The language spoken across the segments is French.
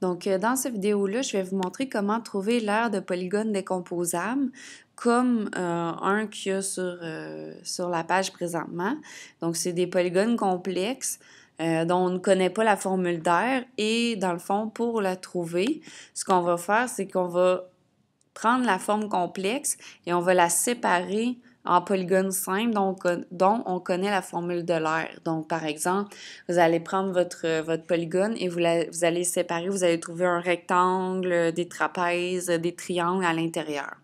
Donc, dans cette vidéo-là, je vais vous montrer comment trouver l'aire de polygone décomposable comme un qu'il y a sur la page présentement. Donc, c'est des polygones complexes dont on ne connaît pas la formule d'aire et, dans le fond, pour la trouver, ce qu'on va faire, c'est qu'on va prendre la forme complexe et on va la séparer en polygones simples dont on connaît la formule de l'aire. Donc, par exemple, vous allez prendre votre polygone et vous allez séparer, vous allez trouver un rectangle, des trapèzes, des triangles à l'intérieur.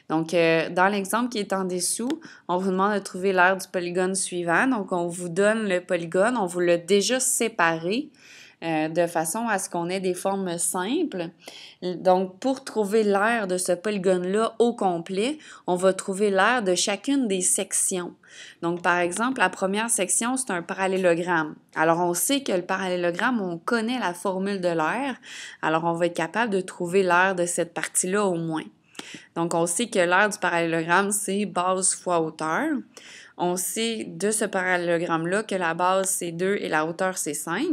Donc, dans l'exemple qui est en dessous, on vous demande de trouver l'aire du polygone suivant. Donc, on vous donne le polygone, on vous l'a déjà séparé de façon à ce qu'on ait des formes simples. Donc, pour trouver l'aire de ce polygone-là au complet, on va trouver l'aire de chacune des sections. Donc, par exemple, la première section, c'est un parallélogramme. Alors, on sait que le parallélogramme, on connaît la formule de l'aire. Alors, on va être capable de trouver l'aire de cette partie-là au moins. Donc, on sait que l'aire du parallélogramme, c'est base fois hauteur. On sait de ce parallélogramme-là que la base, c'est 2 et la hauteur, c'est 5.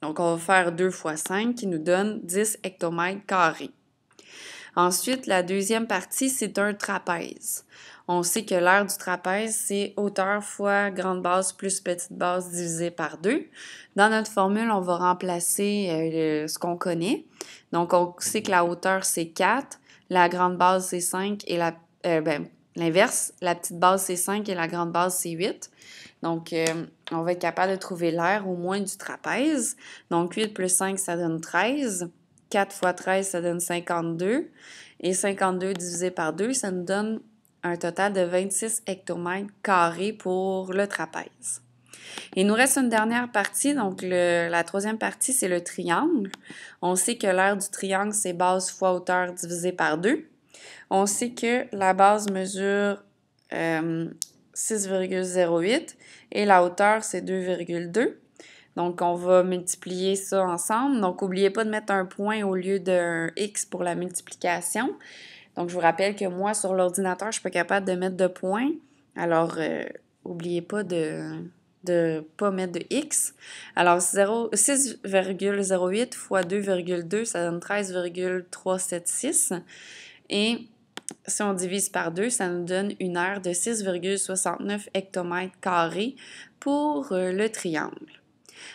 Donc, on va faire 2 fois 5 qui nous donne 10 hectomètres carrés. Ensuite, la deuxième partie, c'est un trapèze. On sait que l'aire du trapèze, c'est hauteur fois grande base plus petite base divisé par 2. Dans notre formule, on va remplacer ce qu'on connaît. Donc, on sait que la hauteur, c'est 4, la grande base, c'est 5 et l'inverse, la petite base, c'est 5 et la grande base, c'est 8. Donc, on va être capable de trouver l'aire au moins du trapèze. Donc, 8 plus 5, ça donne 13. 4 fois 13, ça donne 52. Et 52 divisé par 2, ça nous donne un total de 26 hectomètres carrés pour le trapèze. Il nous reste une dernière partie, donc la troisième partie, c'est le triangle. On sait que l'aire du triangle, c'est base fois hauteur divisé par 2. On sait que la base mesure 6,08 et la hauteur, c'est 2,2. Donc, on va multiplier ça ensemble. Donc, n'oubliez pas de mettre un point au lieu d'un X pour la multiplication. Donc, je vous rappelle que moi, sur l'ordinateur, je ne suis pas capable de mettre de points. Alors, n'oubliez pas de pas mettre de X. Alors, 6,08 fois 2,2, ça donne 13,376. Et si on divise par 2, ça nous donne une aire de 6,69 hectomètres carrés pour le triangle.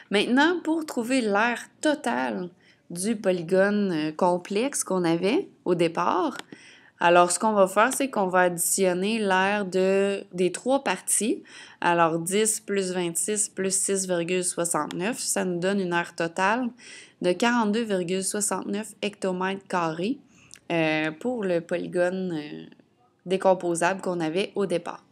Maintenant, pour trouver l'aire totale du polygone complexe qu'on avait au départ, alors ce qu'on va faire, c'est qu'on va additionner l'aire des trois parties. Alors 10 plus 26 plus 6,69, ça nous donne une aire totale de 42,69 hectomètres carrés pour le polygone décomposable qu'on avait au départ.